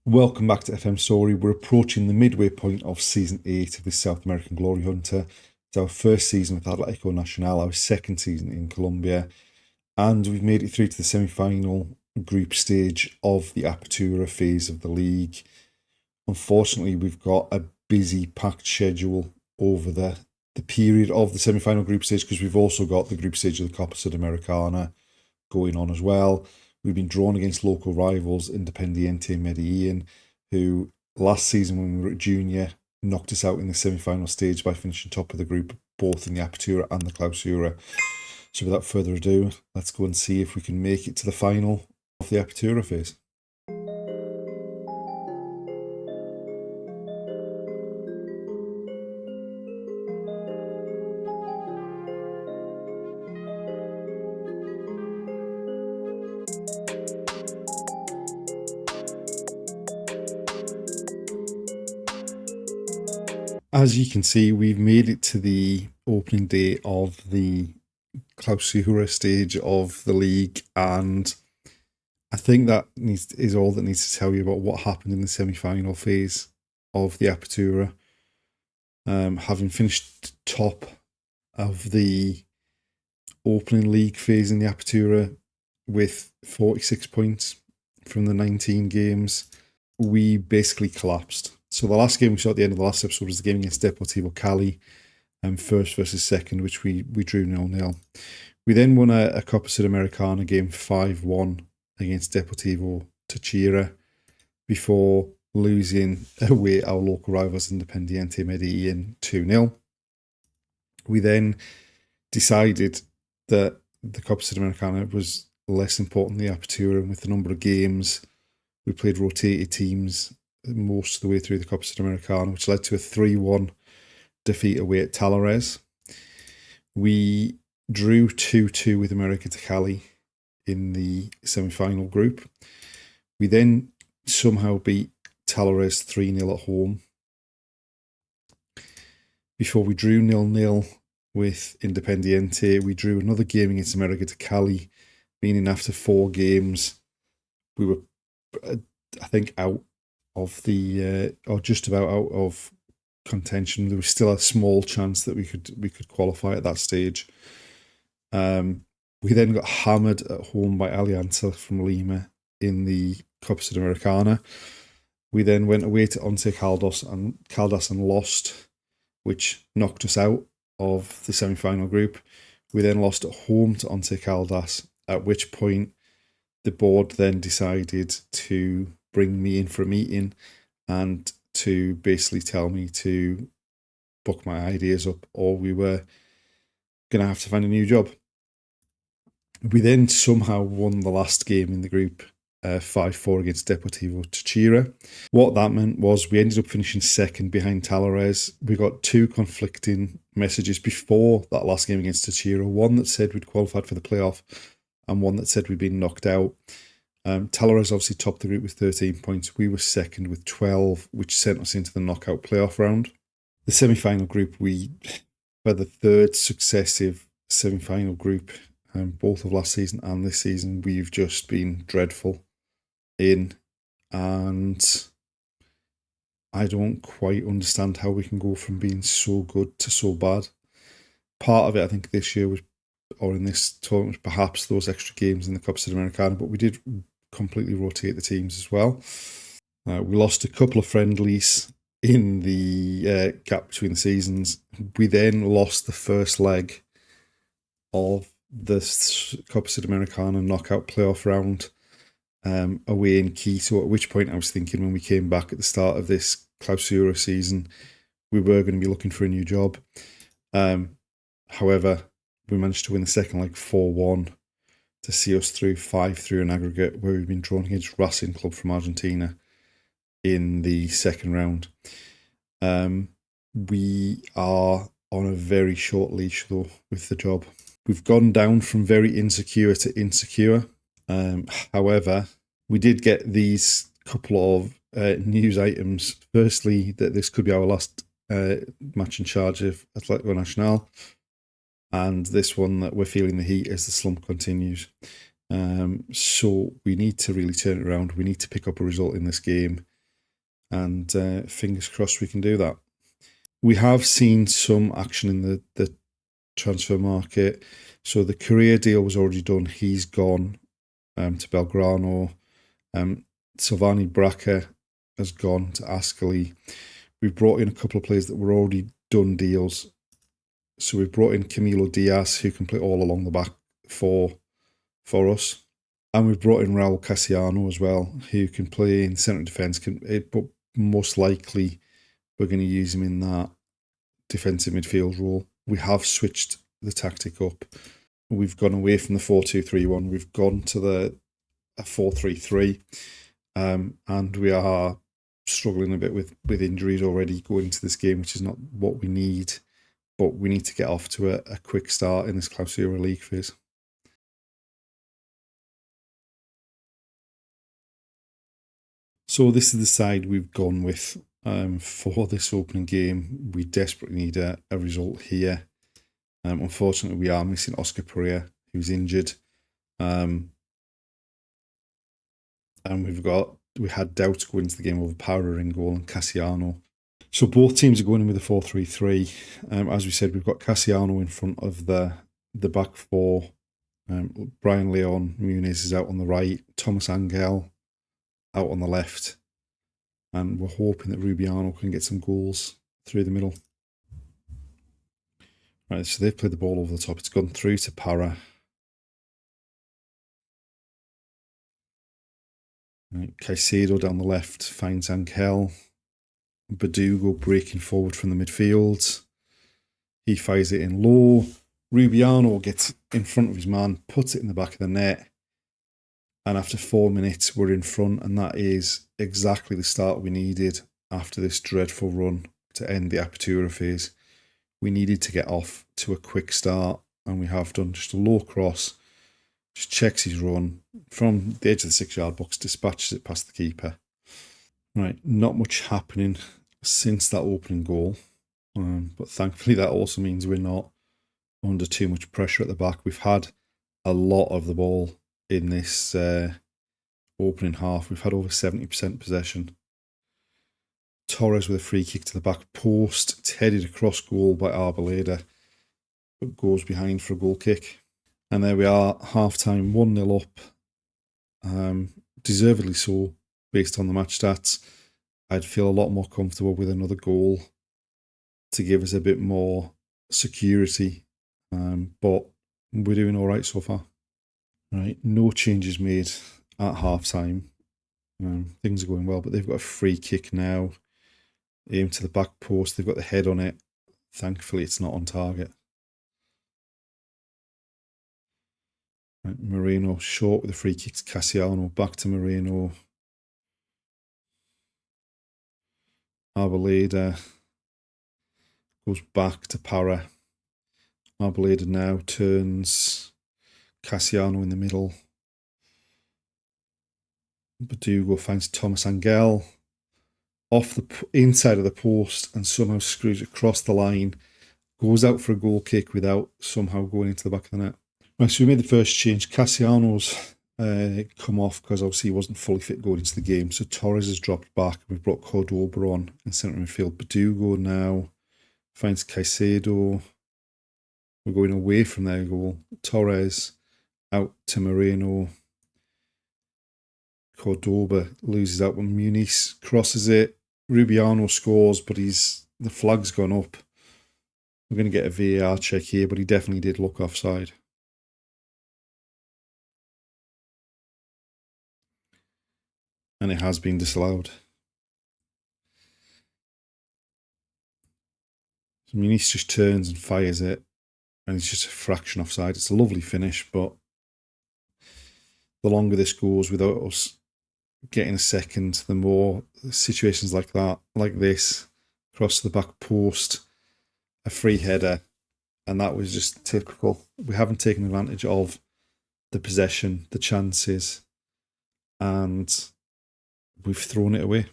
Welcome back to FM Story. We're approaching the midway point of Season 8 of the South American Glory Hunter. It's our first season with Atlético Nacional, our second season in Colombia, and we've made it through to the semi-final group stage of the Apertura phase of the league. Unfortunately, we've got a busy, packed schedule over the period of the semi-final group stage because we've also got the group stage of the Copa Sudamericana going on as well. We've been drawn against local rivals Independiente Medellin, who last season when we were at junior knocked us out in the semi-final stage by finishing top of the group, both in the Apertura and the Clausura. So without further ado, let's go and see if we can make it to the final of the Apertura phase. As you can see, we've made it to the opening day of the Clausura stage of the league, and I think that is all that needs to tell you about what happened in the semi-final phase of the Apertura. Having finished top of the opening league phase in the Apertura with 46 points from the 19 games, we basically collapsed. So the last game we saw at the end of the last episode was the game against Deportivo Cali, first versus second, which we drew 0-0. We then won a Copa Sudamericana game 5-1 against Deportivo Táchira before losing away our local rivals Independiente Medellin 2-0. We then decided that the Copa Sudamericana was less important than the Apertura, and with the number of games, we played rotated teams most of the way through the Copa Sudamericana, which led to a 3-1 defeat away at Talares. We drew 2-2 with America de Cali in the semi-final group. We then somehow beat Talares 3-0 at home before we drew 0-0 with Independiente. We drew another game against America de Cali, meaning after 4 games, we were, I think, out of the, or just about out of contention. There was still a small chance that we could qualify at that stage. We then got hammered at home by Alianza from Lima in the Copa Sudamericana. We then went away to Once Caldas and lost, which knocked us out of the semi-final group. We then lost at home to Once Caldas, at which point the board then decided to bring me in for a meeting and to basically tell me to book my ideas up or we were going to have to find a new job. We then somehow won the last game in the group 5-4 against Deportivo Táchira. What that meant was we ended up finishing second behind Talares. We got 2 conflicting messages before that last game against Táchira. One that said we'd qualified for the playoff and one that said we'd been knocked out. Talares obviously topped the group with 13 points. We were second with 12, which sent us into the knockout playoff round. The semi-final group, we were the third successive semi-final group, both of last season and this season. We've just been dreadful in, and I don't quite understand how we can go from being so good to so bad. Part of it, I think, this year was, or in this tournament, perhaps those extra games in the Copa Sudamericana, but we did completely rotate the teams as well. We lost a couple of friendlies in the gap between the seasons. We then lost the first leg of the Copa Sudamericana knockout playoff round away in Quito, at which point I was thinking when we came back at the start of this Clausura season, we were going to be looking for a new job. However, we managed to win the second leg 4-1 to see us through 5-3 in aggregate, where we've been drawn against Racing Club from Argentina in the second round. We are on a very short leash, though, with the job. We've gone down from very insecure to insecure. However, we did get these couple of news items. Firstly, that this could be our last match in charge of Atlético Nacional. And this one that we're feeling the heat as the slump continues. So we need to really turn it around. We need to pick up a result in this game and fingers crossed we can do that. We have seen some action in the transfer market. So the Korea deal was already done. He's gone to Belgrano. Silvani Braca has gone to Ascoli. We've brought in a couple of players that were already done deals. So we've brought in Camilo Diaz, who can play all along the back for us. And we've brought in Raul Casiano as well, who can play in centre defence, but most likely we're going to use him in that defensive midfield role. We have switched the tactic up. We've gone away from the 4-2-3-1. We've gone to a 4-3-3. And we are struggling a bit with injuries already going into this game, which is not what we need. But we need to get off to a quick start in this Clausura League phase. So this is the side we've gone with for this opening game. We desperately need a result here. Unfortunately, we are missing Oscar Pereira, who's injured. And we had doubts going into the game over Power in goal and Cassiano. So both teams are going in with a 4-3-3. As we said, we've got Cassiano in front of the back four. Brian Leon Muniz is out on the right. Thomas Angel out on the left. And we're hoping that Rubiano can get some goals through the middle. Right, so they've played the ball over the top. It's gone through to Para. Right, Caicedo down the left finds Angel. Badugo breaking forward from the midfield. He fires it in low. Rubiano gets in front of his man, puts it in the back of the net. And after 4 minutes, we're in front. And that is exactly the start we needed after this dreadful run to end the Apertura phase. We needed to get off to a quick start. And we have done. Just a low cross. Just checks his run from the edge of the 6-yard box, dispatches it past the keeper. Right, not much happening since that opening goal. But thankfully that also means we're not under too much pressure at the back. We've had a lot of the ball in this opening half. We've had over 70% possession. Torres with a free kick to the back post. It's headed across goal by Arboleda, but goes behind for a goal kick. And there we are, half-time, 1-0 up. Deservedly so, based on the match stats. I'd feel a lot more comfortable with another goal to give us a bit more security. But we're doing all right so far. Right, no changes made at half-time. Things are going well, but they've got a free kick now. Aim to the back post. They've got the head on it. Thankfully, it's not on target. Right, Moreno short with a free kick to Cassiano. Back to Moreno. Arboleda goes back to Para. Arboleda now turns Cassiano in the middle. Badugo finds Thomas Angel off the inside of the post and somehow screws across the line. Goes out for a goal kick without somehow going into the back of the net. Right, so we made the first change. Cassiano's come off because obviously he wasn't fully fit going into the game. So Torres has dropped back. We've brought Cordoba on in centre midfield. Badugo now finds Caicedo. We're going away from their goal. Torres out to Moreno. Cordoba loses out when Muniz crosses it. Rubiano scores, but the flag's gone up. We're going to get a VAR check here, but he definitely did look offside. And it has been disallowed. So Muniz just turns and fires it, and it's just a fraction offside. It's a lovely finish, but the longer this goes without us getting a second, the more situations like that, like this, across the back post, a free header, and that was just typical. We haven't taken advantage of the possession, the chances, and we've thrown it away.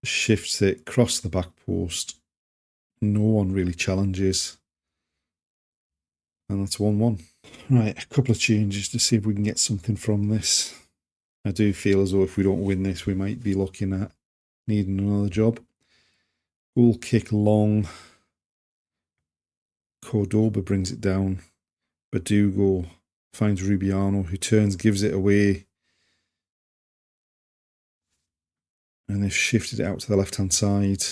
Shifts it across the back post. No one really challenges. And that's 1-1. Right, a couple of changes to see if we can get something from this. I do feel as though if we don't win this, we might be looking at needing another job. Goal kick long. Cordoba brings it down. Badugo finds Rubiano, who turns, gives it away. And they've shifted it out to the left-hand side.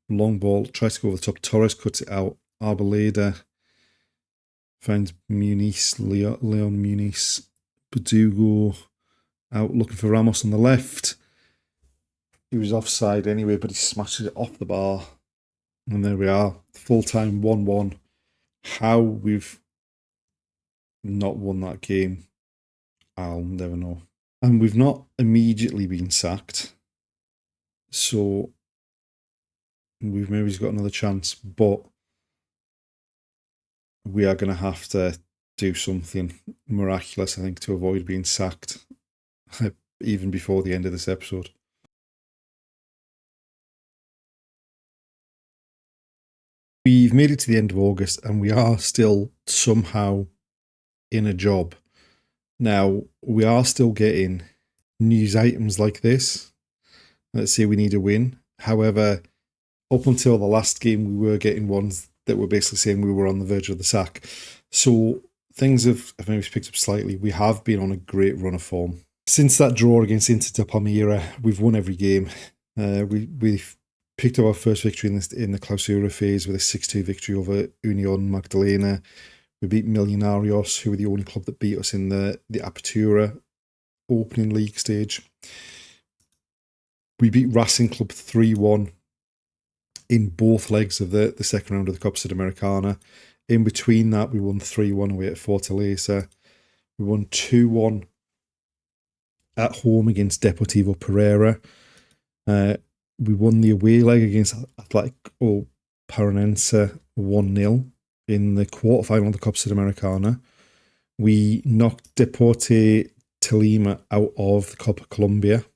Long ball, tries to go over the top. Torres cuts it out. Arboleda finds Muniz, Leon Muniz. Badugo out looking for Ramos on the left. He was offside anyway, but he smashes it off the bar. And there we are, full-time 1-1. How we've not won that game, I'll never know. And we've not immediately been sacked. So we've maybe got another chance, but we are going to have to do something miraculous, I think, to avoid being sacked, even before the end of this episode. We've made it to the end of August and we are still somehow in a job. Now, we are still getting news items like this. Let's say we need a win. However, up until the last game, we were getting ones that were basically saying we were on the verge of the sack. So things have maybe picked up slightly. We have been on a great run of form. Since that draw against Inter de Palmira, we've won every game. We've picked up our first victory in the Clausura phase with a 6-2 victory over Union Magdalena. We beat Millonarios, who were the only club that beat us in the Apertura opening league stage. We beat Racing Club 3-1 in both legs of the second round of the Copa Sudamericana. In between that, we won 3-1 away at Fortaleza. We won 2-1 at home against Deportivo Pereira. We won the away leg against Atletico Paranense 1-0 in the quarterfinal of the Copa Sudamericana. We knocked Deporte Tolima out of the Copa Colombia.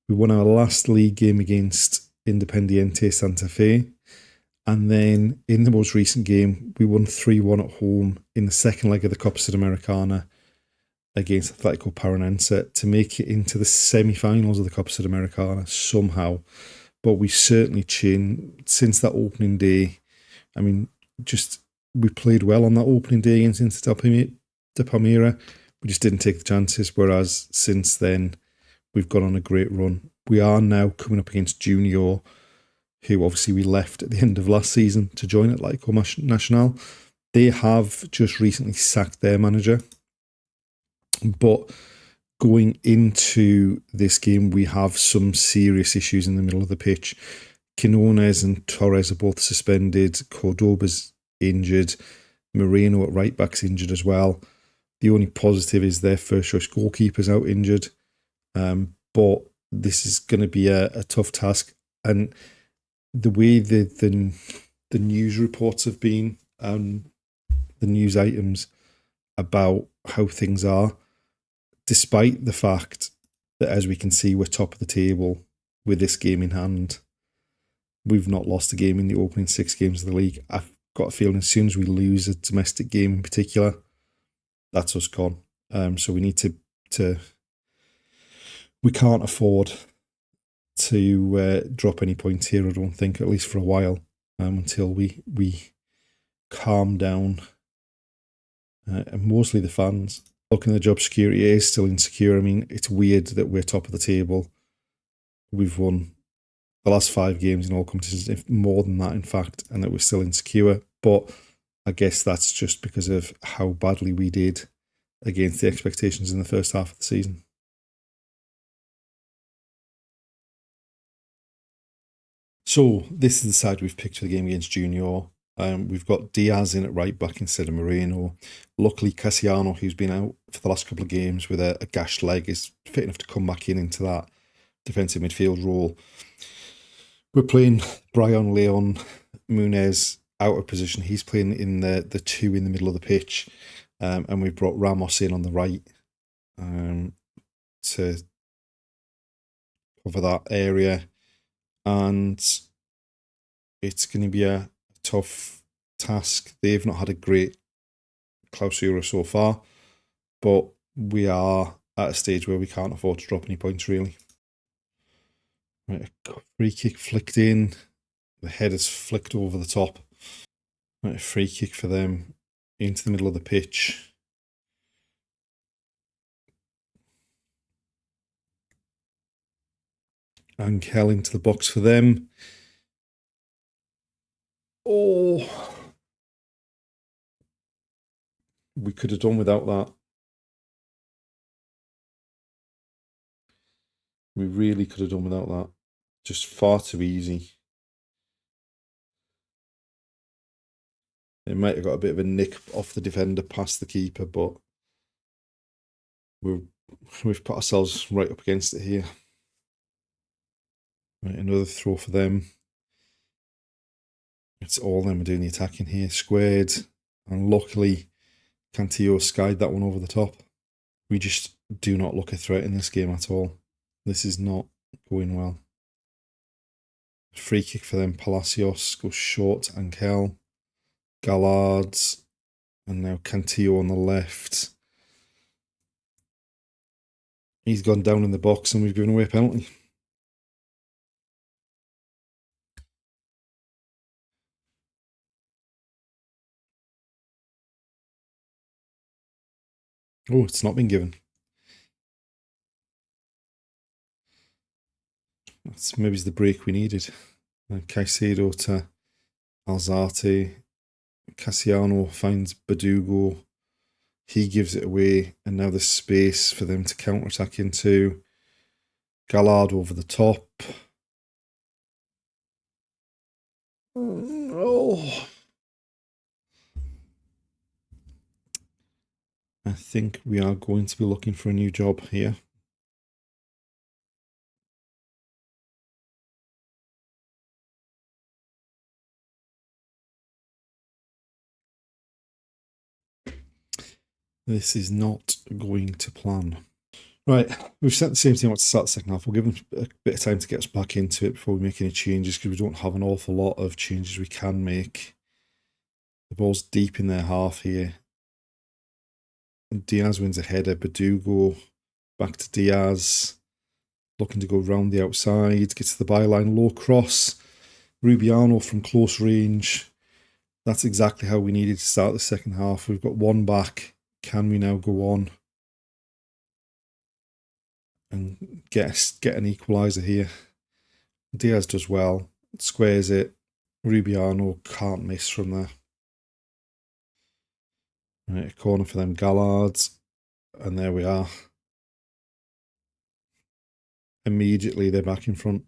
We won our last league game against Independiente Santa Fe. And then in the most recent game, we won 3-1 at home in the second leg of the Copa Sudamericana against Atletico Paranense to make it into the semi-finals of the Copa Sudamericana somehow. But we certainly changed since that opening day. I mean, we played well on that opening day against Inter de Palmira. We just didn't take the chances, whereas since then, we've gone on a great run. We are now coming up against Junior, who obviously we left at the end of last season to join Atletico Nacional. They have just recently sacked their manager. But going into this game, we have some serious issues in the middle of the pitch. Quinones and Torres are both suspended. Cordoba's injured. Moreno at right back's injured as well. The only positive is their first choice goalkeeper's out injured. But this is going to be a tough task. And the way the news reports have been, the news items about how things are, despite the fact that, as we can see, we're top of the table with this game in hand, we've not lost a game in the opening 6 games of the league. I've got a feeling as soon as we lose a domestic game in particular, that's us gone. So we need to we can't afford to drop any points here, I don't think, at least for a while, until we calm down. And mostly the fans. Looking at the job security, it is still insecure. I mean, it's weird that we're top of the table. We've won the last 5 games in all competitions, if more than that, in fact, and that we're still insecure. But I guess that's just because of how badly we did against the expectations in the first half of the season. So this is the side we've picked for the game against Junior. We've got Diaz in at right back instead of Moreno. Luckily, Cassiano, who's been out for the last couple of games with a gashed leg, is fit enough to come back into that defensive midfield role. We're playing Brian Leon Muniz out of position. He's playing in the 2 in the middle of the pitch. And we've brought Ramos in on the right to cover that area. And it's going to be a tough task. They've not had a great Clausura so far, but we are at a stage where we can't afford to drop any points, really. Right, a free kick flicked in. The head is flicked over the top. Right, a free kick for them into the middle of the pitch. Angel into the box for them. Oh, we could have done without that. We really could have done without that. Just far too easy. It might have got a bit of a nick off the defender past the keeper, but we've put ourselves right up against it here. Right, another throw for them. It's all them doing the attacking here. Squared, and luckily Cantillo skied that one over the top. We just do not look a threat in this game at all. This is not going well. Free kick for them. Palacios goes short to Angel. Gallards, and now Cantillo on the left. He's gone down in the box and we've given away a penalty. Oh, it's not been given. That's maybe the break we needed. Caicedo to Alzate. Cassiano finds Badugo. He gives it away, and now there's space for them to counter-attack into. Gallard over the top. Oh. I think we are going to be looking for a new job here. This is not going to plan. Right, we've set the same team up to start the second half. We'll give them a bit of time to get us back into it before we make any changes, because we don't have an awful lot of changes we can make. The ball's deep in their half here. Diaz wins a header. Badugo back to Diaz. Looking to go round the outside. Gets to the byline. Low cross. Rubiano from close range. That's exactly how we needed to start the second half. We've got one back. Can we now go on and get an equaliser here? Diaz does well. Squares it. Rubiano can't miss from there. Right, a corner for them Gallards. And there we are. Immediately they're back in front.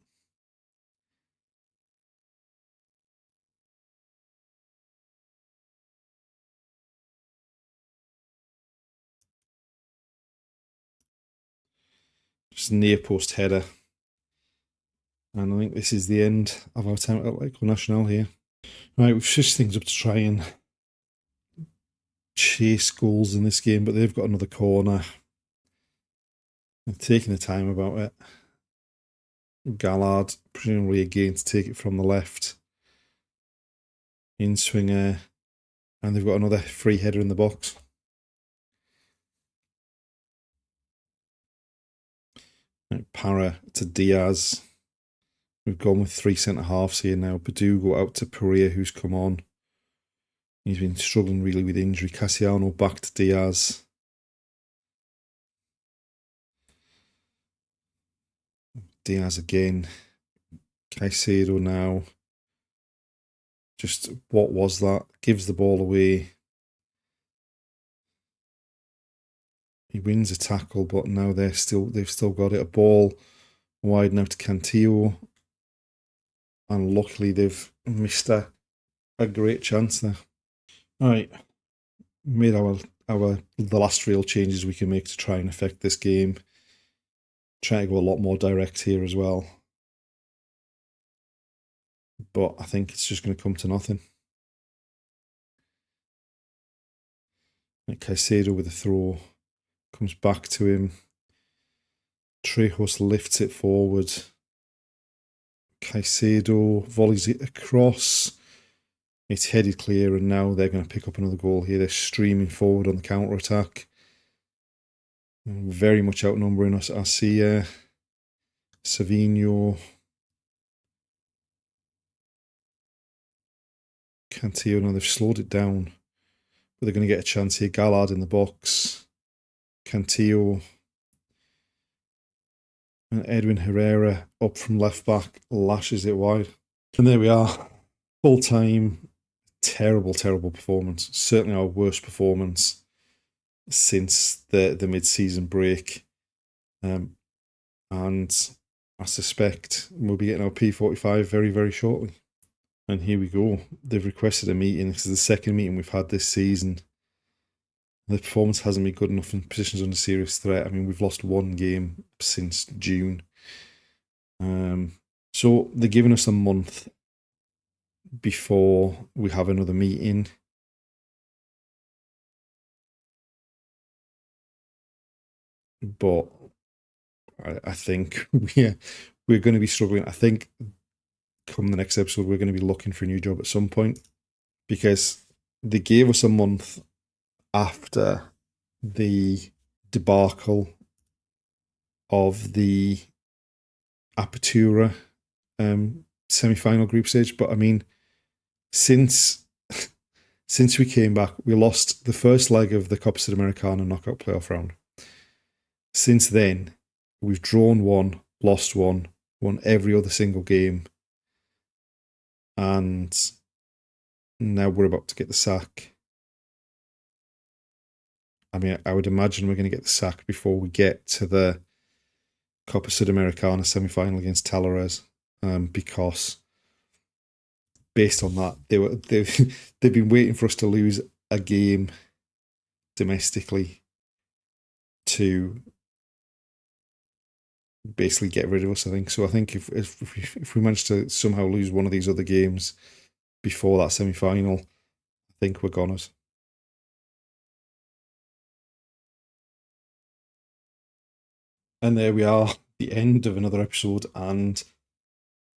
Just near post header. And I think this is the end of our time at Atlético Nacional here. Right, we've switched things up to try and chase goals in this game, but they've got another corner. They're taking the time about it. Gallard, presumably again to take it from the left. In swinger. And they've got another free header in the box. Right, Para to Diaz. We've gone with three centre-halves here now. Badugo out to Perea, who's come on. He's been struggling really with injury. Cassiano back to Diaz. Diaz again. Caicedo now. Just, what was that? Gives the ball away. He wins a tackle, but now they've still got it. A ball wide now to Cantillo. And luckily they've missed a great chance there. Alright. Made the last real changes we can make to try and affect this game. Try to go a lot more direct here as well. But I think it's just going to come to nothing. Caicedo with a throw. Comes back to him. Trejos lifts it forward. Caicedo volleys it across. It's headed clear, and now they're going to pick up another goal here. They're streaming forward on the counter-attack. Very much outnumbering us. I see Savinho, Cantillo. Now they've slowed it down, but they're going to get a chance here. Gallard in the box. Cantillo. And Edwin Herrera up from left back lashes it wide. And there we are. Full time. Terrible performance. Certainly our worst performance since the mid-season break. And I suspect we'll be getting our P45 very, very shortly. And here we go. They've requested a meeting. This is the second meeting we've had this season. The performance hasn't been good enough in positions under serious threat. I mean, we've lost one game since June. So they're giving us a month before we have another meeting. But I think we're going to be struggling. I think come the next episode, we're going to be looking for a new job at some point, because they gave us a month after the debacle of the Apertura semi-final group stage. But I mean, since we came back, we lost the first leg of the Copa Sudamericana knockout playoff round. Since then, we've drawn one, lost one, won every other single game, and now we're about to get the sack. I mean, I would imagine we're going to get the sack before we get to the Copa Sudamericana semi-final against Talleres, because based on that, they've been waiting for us to lose a game domestically to basically get rid of us, I think. So I think if we manage to somehow lose one of these other games before that semi-final, I think we're goners. And there we are, the end of another episode, and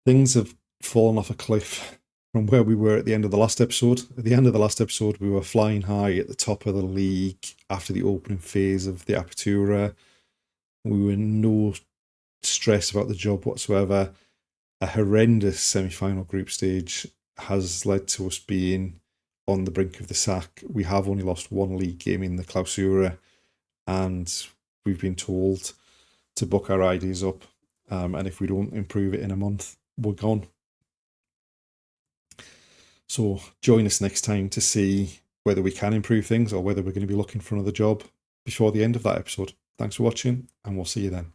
things have fallen off a cliff from where we were at the end of the last episode. At the end of the last episode, we were flying high at the top of the league after the opening phase of the Apertura. We were no stress about the job whatsoever. A horrendous semi-final group stage has led to us being on the brink of the sack. We have only lost one league game in the Clausura, and we've been told to book our IDs up, and if we don't improve it in a month, we're gone. So join us next time to see whether we can improve things or whether we're going to be looking for another job before the end of that episode. Thanks for watching, and we'll see you then.